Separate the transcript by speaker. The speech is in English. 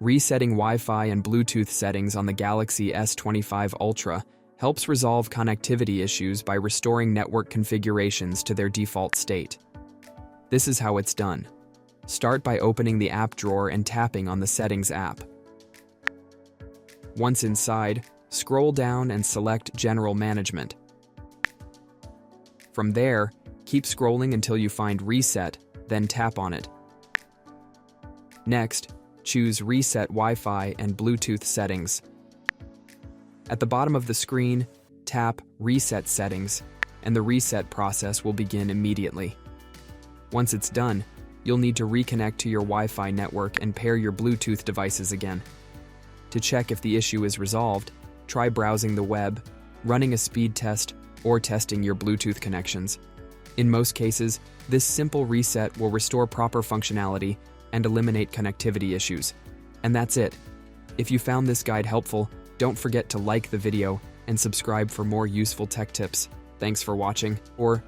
Speaker 1: Resetting Wi-Fi and Bluetooth settings on the Galaxy S25 Ultra helps resolve connectivity issues by restoring network configurations to their default state. This is how it's done. Start by opening the app drawer and tapping on the Settings app. Once inside, scroll down and select General Management. From there, keep scrolling until you find Reset, then tap on it. Next, choose Reset Wi-Fi and Bluetooth Settings. At the bottom of the screen, tap Reset Settings, and the reset process will begin immediately. Once it's done, you'll need to reconnect to your Wi-Fi network and pair your Bluetooth devices again. To check if the issue is resolved, try browsing the web, running a speed test, or testing your Bluetooth connections. In most cases, this simple reset will restore proper functionality and eliminate connectivity issues. And that's it. If you found this guide helpful, don't forget to like the video and subscribe for more useful tech tips. Thanks for watching, or